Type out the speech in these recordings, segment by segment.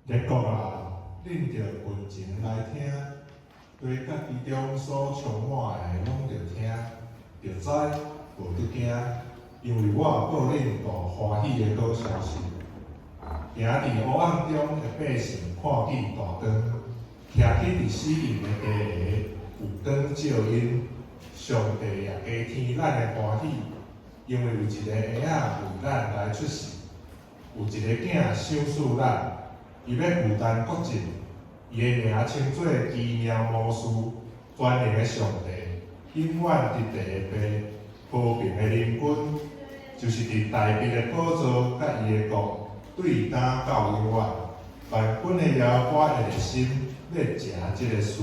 结果啊，恁着群情来听，对家己中所充满的，拢着听，着知，无得惊，因为我报恁大欢喜的好消息。行伫黑暗中的百姓看见大光，徛起伫死荫的地下，有光照因。上帝也加添咱的欢喜，因为有一个婴仔为咱来出世，有一个囝赏赐咱，伊要负担国籍，伊的名称做奇妙魔术，全能的上帝，永远伫地的爸，和平的灵君，就是伫大地的宝座，甲伊的国对担到永远。万军的耶和华的心要食即个事。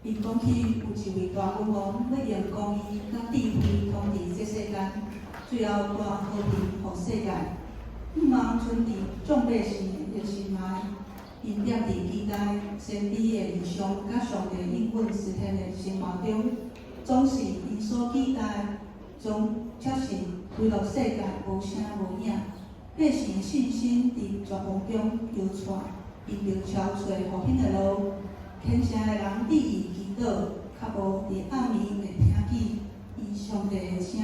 因讲起有一位大君王，要用公义甲智慧统治这世间，最后带和平予世界。毋茫存伫众百姓的心内，因惦伫期待先知的异象甲上帝应允实现的生活中，总是因所期待将确实归落世界无声无影。百姓的信心伫绝望中摇窜，因着超找复兴的路。虔诚的人伫伊祈祷，较无伫暗暝会听见伊上帝的声。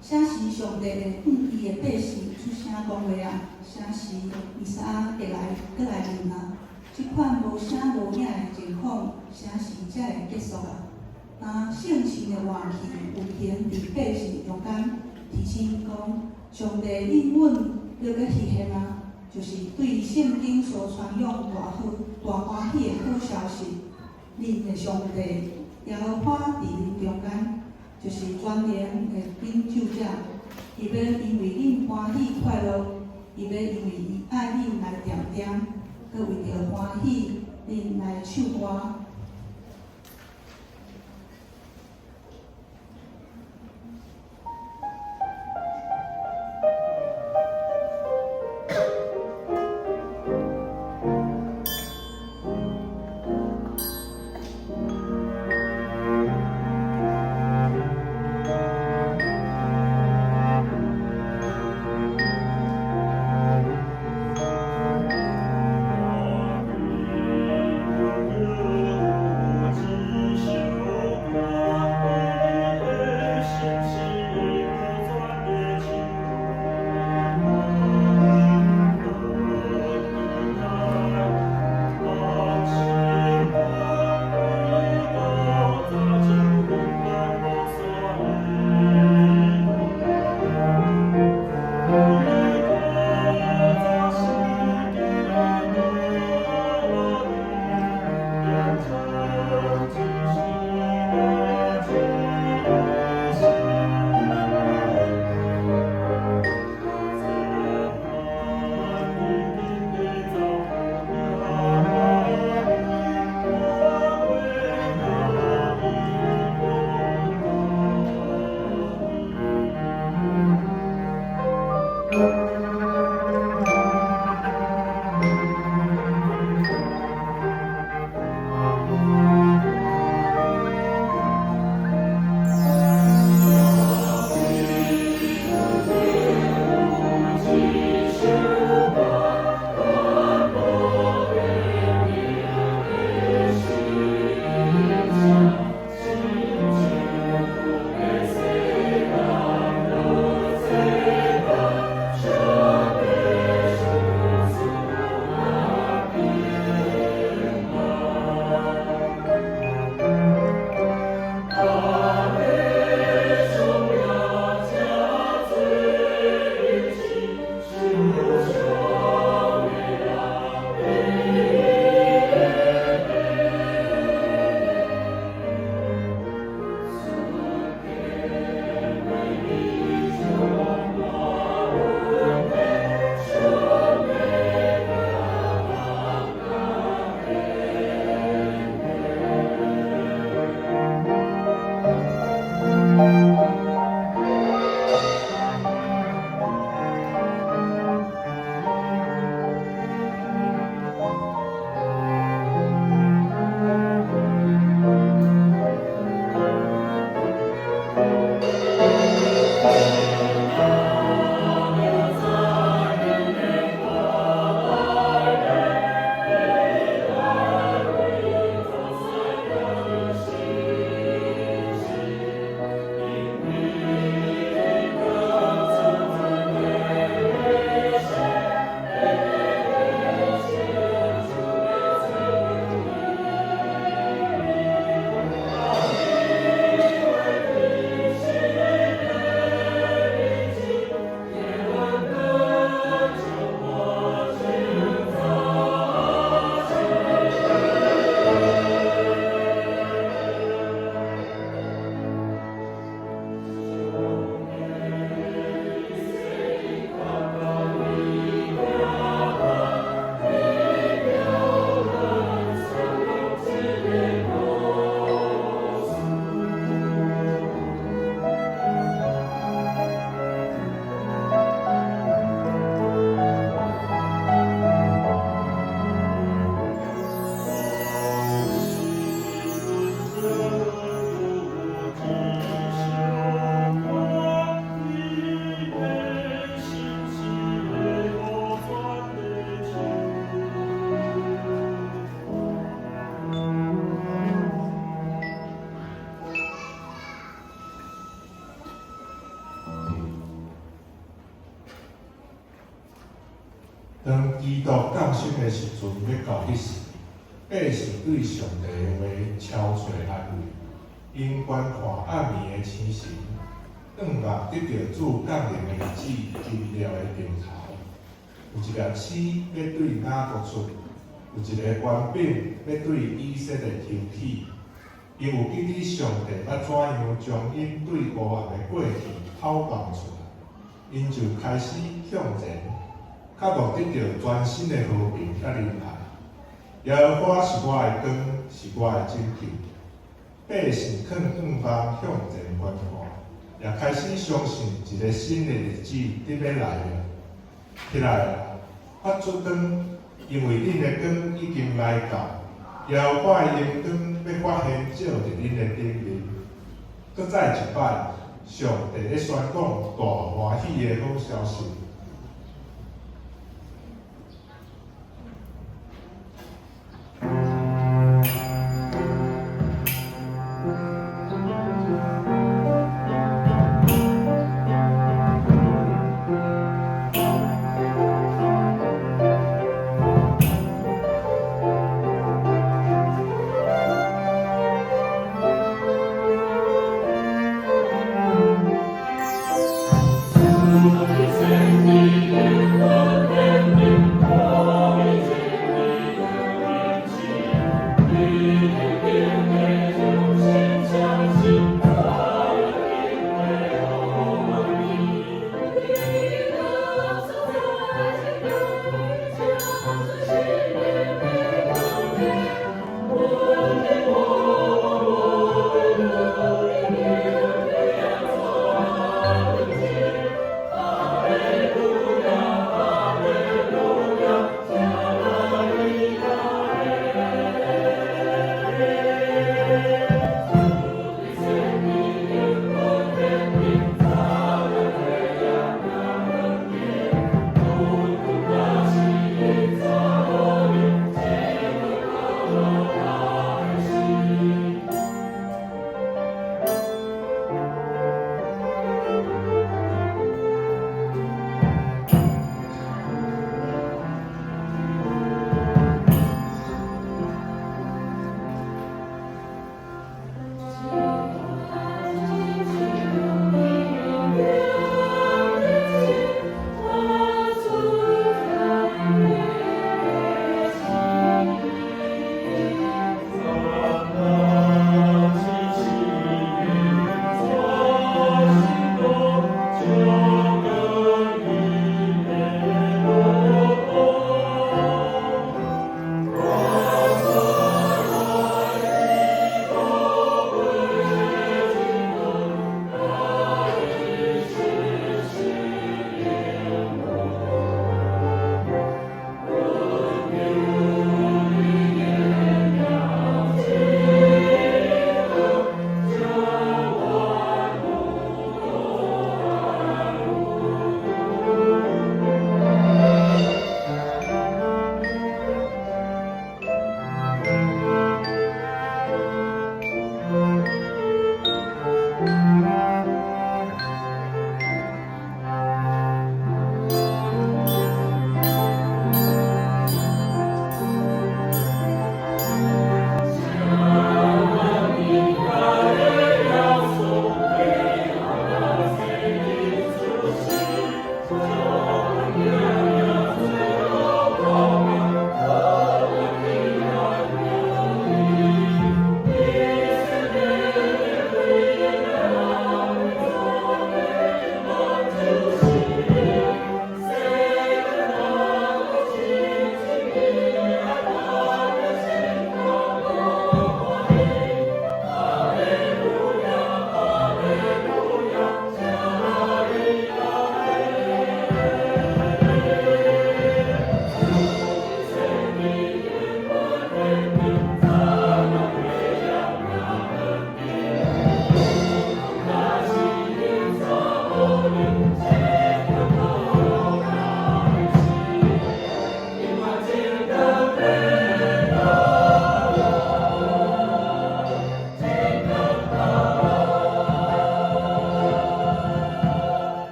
啥时上帝会向伊的百姓出声讲话啊？啥时弥撒会来临啊？即款无声无影的情况，啥时才会结束啊？若圣神的话语运行伫百姓中间，提醒讲上帝应允要搁实现啊，就是对圣经所传扬大欢喜的好消息。恁的上帝耶和华伫恁中间，就是全能的拯救者。伊要因为恁欢喜快乐，伊要因为伊爱恁来点点，搁为着欢喜恁来唱歌。基督降生的时阵要到迄时，百姓对上帝的话超找安慰，因观看暗暝的星辰，转目得到主降临的日子奇妙的兆头。有一粒星要对哪国出，有一个官兵要对以色列兴起。因有记得上帝要怎样将因对黑暗的过去透放出来，因就开始向前，渴望得到全新的和平甲仁爱。耶和华是我的光，是我的拯救。百姓肯向方向前观看，也开始相信一个新的日子得要来了。起来啊，发出光，因为恁的光已经来到。耶和华的阳光要发现照伫恁的顶面。搁再一摆，上帝咧宣讲大欢喜的好消息。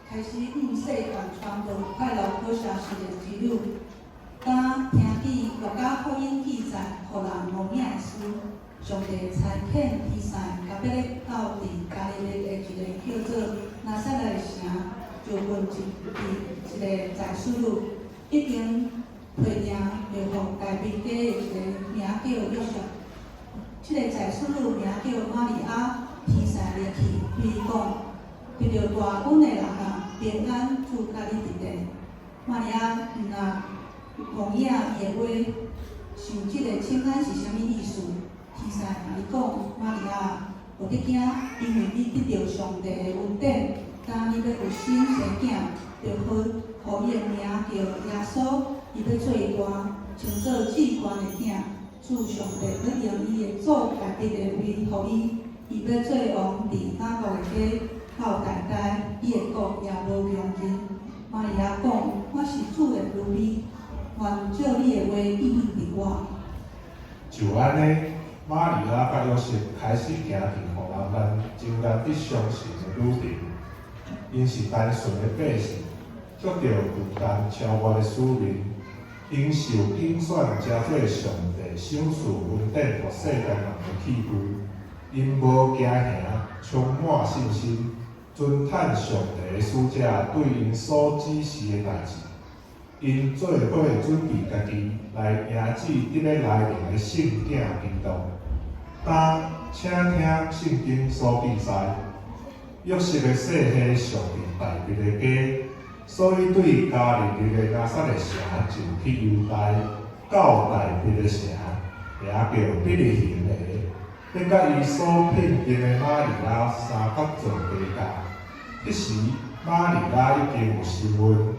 开始向世界传播快乐好消息的之旅。当听见乐家福音记载，互人无影的事，上帝差遣天使甲彼勒到伫加利利的一个叫做拿撒勒的城，就问一个在世女，已经配定要互大卫家的一个名叫约瑟。这个在世女名叫玛利亚，天使入去对伊讲，得到大恩的人啊，平安祝甲你伫地。玛利亚若蒙影伊的话，想即个请安是啥物意思？天使甲伊讲，玛利亚，无得惊，因为你得到上帝的恩典。当你要有新生囝，就互伊的名叫耶稣，伊要做大，像做至高的囝。主上帝要用伊的祖家己的位互伊，伊要做王伫哪国的家，到代代，伊的国也无穷尽。玛利亚讲，我是主的女儿，愿照你的话应验伫我。就安尼，玛利亚甲约瑟开始行伫互人真难得相信的旅程。因是单纯的百姓，却着负担超越的使命，因受拣选加做上帝赏赐恩典予世间人的器具，因无惊吓，充满信心，遵趁上帝的使者对因所指示的代志。因做伙准备家己来迎接得要来临的圣囝基督。当请听圣经所记载。约瑟的细汉上伫大卫的家，所以对加利利的拿撒勒城就去犹大，到大卫的城，名叫比利行的，并甲伊所聘定的玛利亚三角做家教。迄时玛利亚已经有身孕，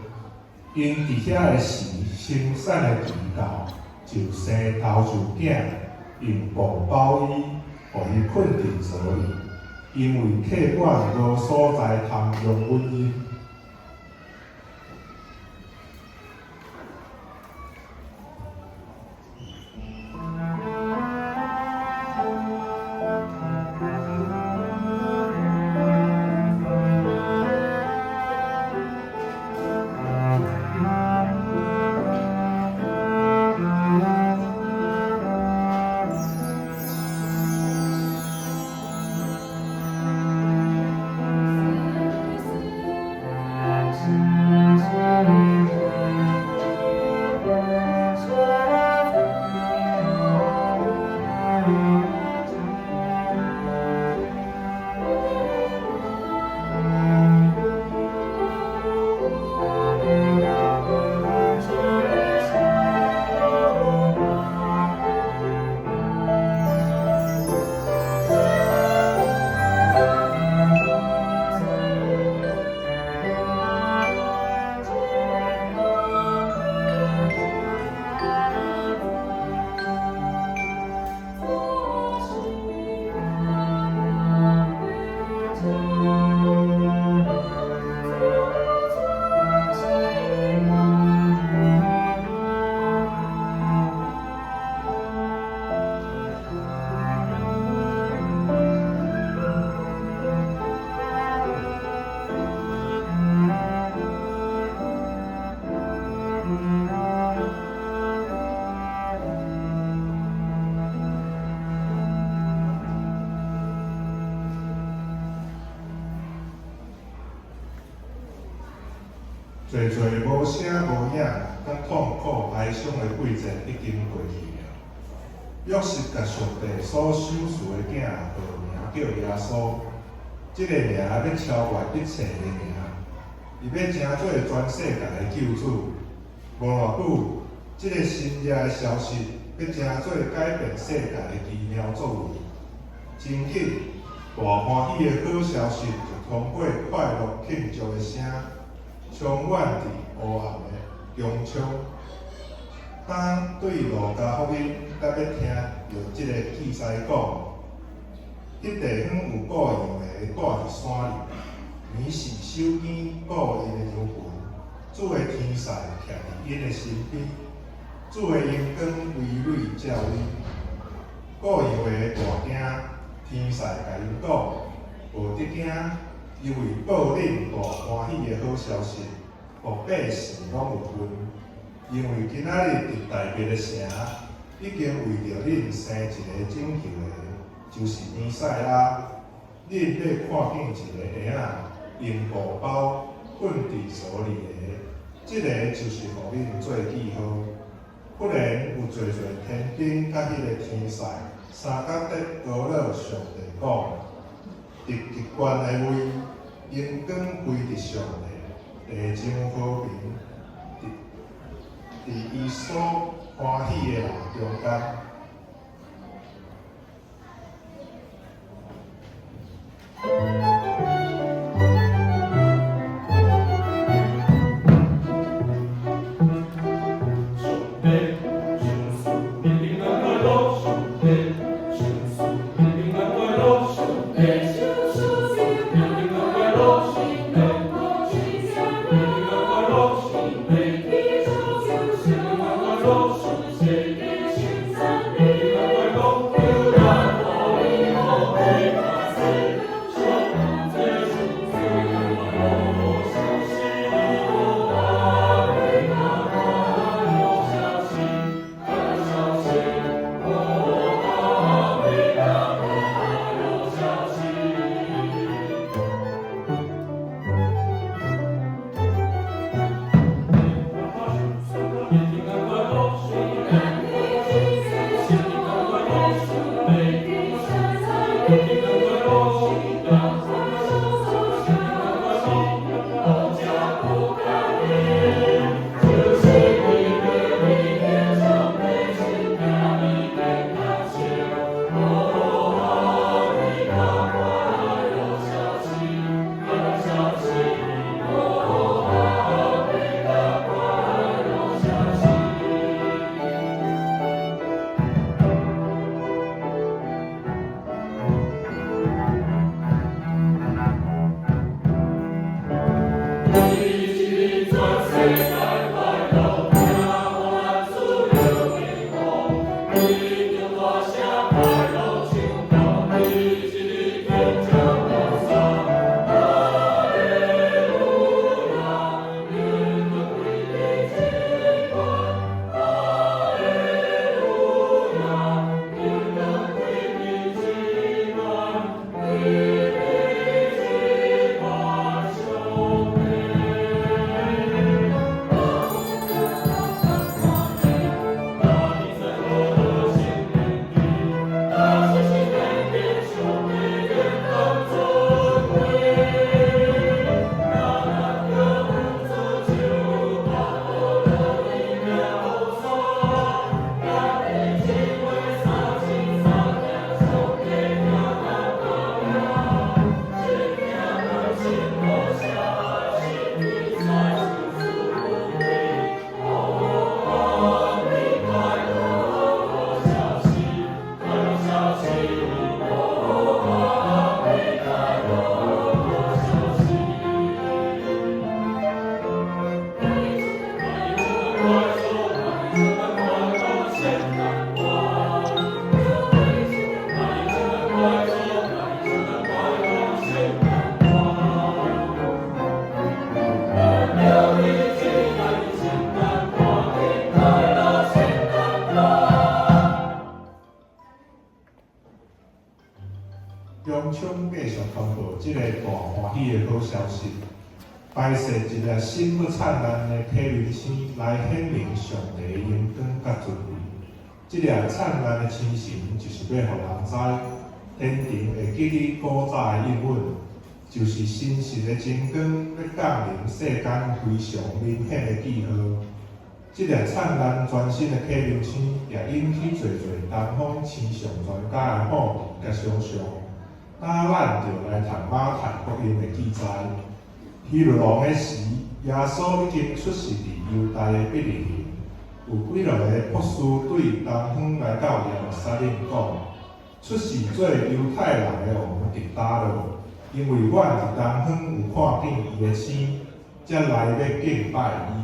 因伫遐的时生产的期到，就生头一囝，用布包伊，互伊困伫槽里。因为客馆无所在通用温音，侪侪无声无影、甲痛苦哀伤的季节已经过去了。约瑟甲上帝所赏赐的囝号名叫耶稣，这个名要超越一切的名，伊要成做全世界的救主。无偌久，这个新热的消息要成做改变世界的奇妙作为。真紧，大欢喜的好消息就通过快乐庆祝的声，充满伫黑暗的穹苍。当对路加福音，甲要听到即个记载讲，迄地方有个样的住伫山里，年是守间顾因的羊群。主的天使徛伫因的身边，主的阳光微蕊照伊。个样的大惊，天使甲因讲，无得惊，因为报恁大欢喜的好消息，互百姓拢有份。因为今仔日伫大别的城，已经为着恁生一个拯救的，就是弥赛亚。恁要看见一个婴仔用布包困伫所里的，即个就是互恁做记号。忽然有侪天兵甲迄个天使，三角得高乐上帝讲，伫极悬的位，阳光归伫上帝，地上和平，伫伊所欢喜的人中间。中枪继续通报这个大欢喜的好消息，摆设一个新不灿烂的体明星来显明上帝的荣光甲尊贵。这个灿烂的星辰，就是要互人知，天庭会记你古早的应允，就是真实的真光要降临世间非常明显的记号。这个灿烂全新的启明星，也引起侪东方气象专家的好奇甲想象。那咱就来读马太福音的记载，希律王的时，耶稣已经出世伫犹太的伯利恒。有几落个博士对东方来到耶路撒冷讲：出世做犹太人的王伫倒落？因为阮伫东方有看见伊的星，才来要敬拜伊。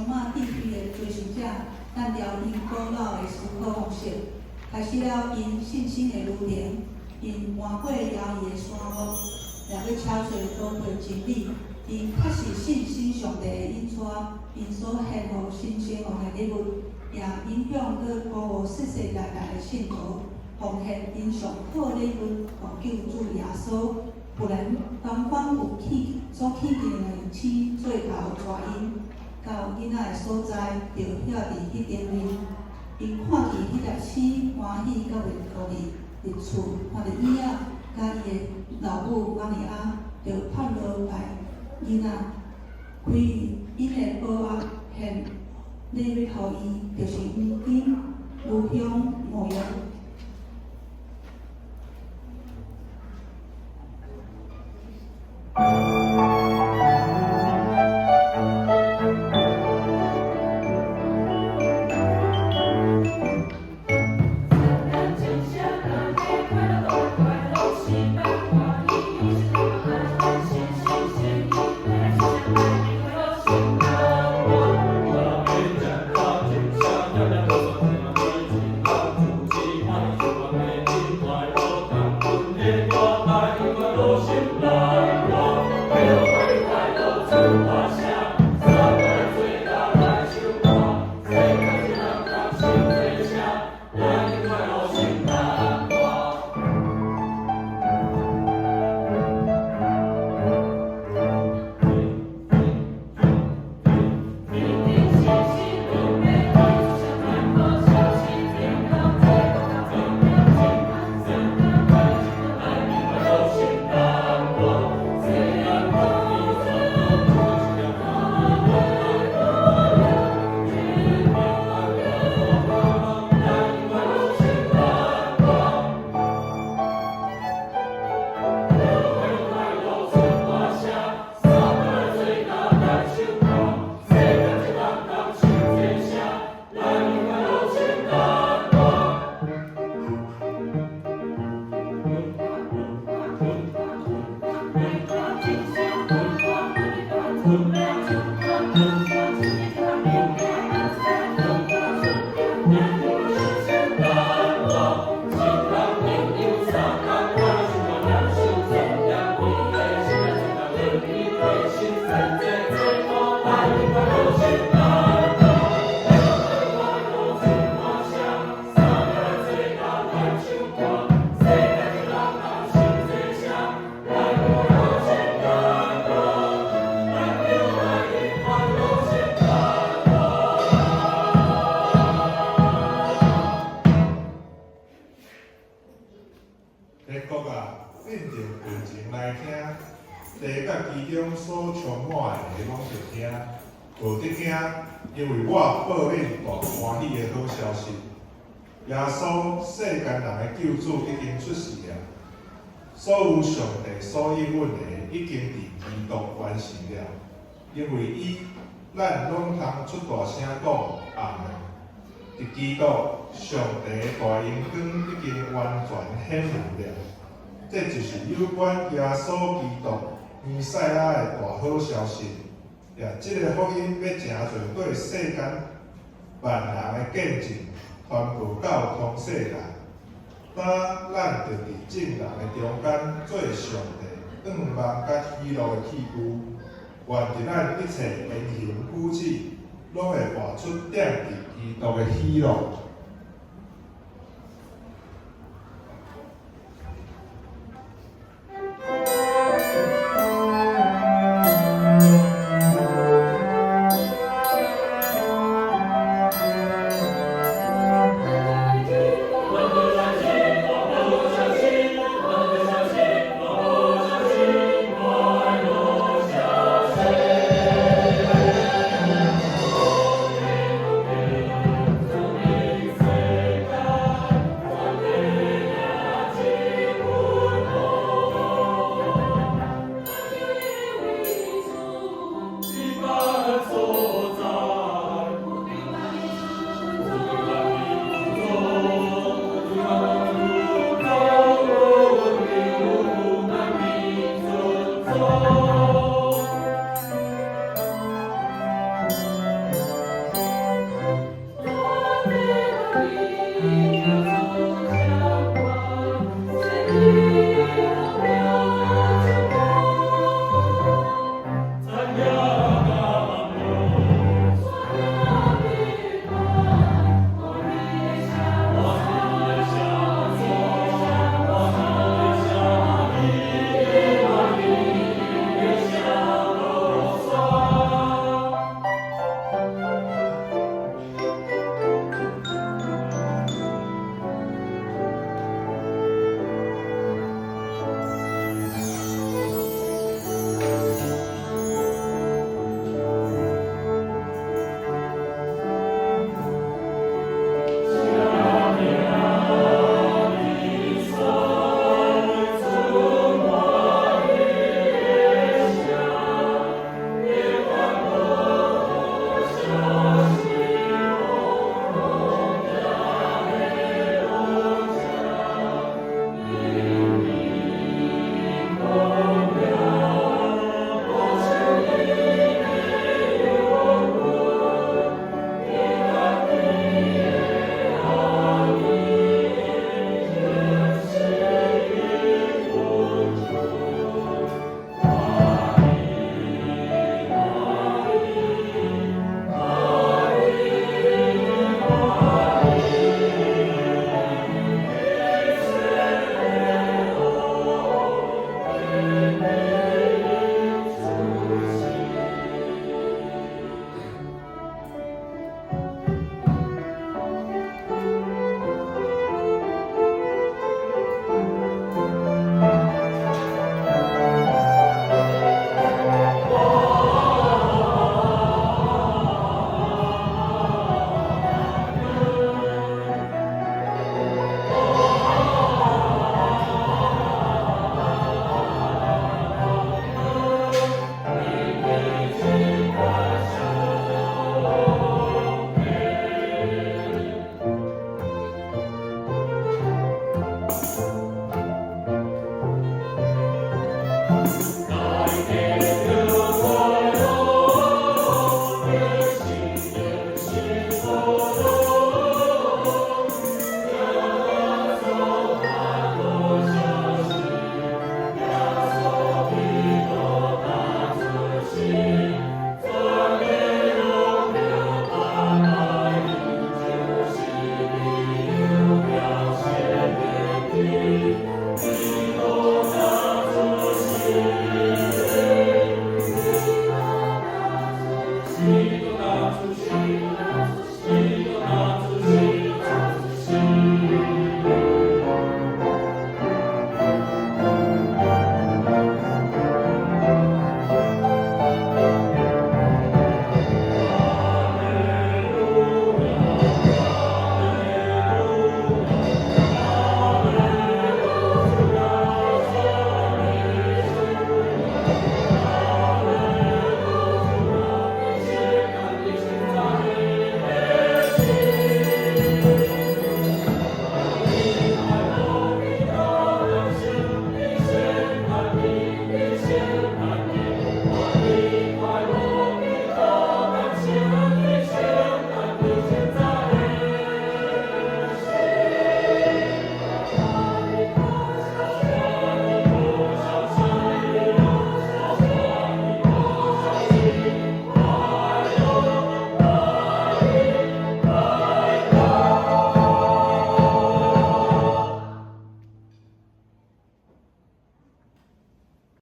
马地区的追寻者，按照因古老的思考方式，开始了因信心的旅程，因换过遥远的山岳，也要敲碎多倍真理，因确实信心上帝的引带，因所献予新生活的礼物，也影响佮鼓舞世世代代的信徒，奉献因上好的礼物，互救主耶稣。不然，东方有所起见的起最后抓因，到囡仔的所在，就遐伫迄顶面。因看见迄粒星欢喜到袂孤伫入厝，看到伊仔甲伊的老母玛利亚，就拍落来囡仔，开因的宝盒献礼物互伊，就是黄金、乳香、没药。无得惊，因为我报恁大欢喜的好消息。耶稣世间人的救主已经出世了，所有上帝所应允的已经伫基督完成了。因为伊，咱拢通出大声讲阿门。伫基督，上帝的大荣光已经完全显明了。这就是有关耶稣基督弥赛亚的大好消息。也即个福音要诚侪对世间万人的见证，传播到全世界。当咱着伫众人的中间做上帝仰望甲喜乐的器具，愿伫咱一切言行举止，拢会活出点伫基督的喜乐。爱的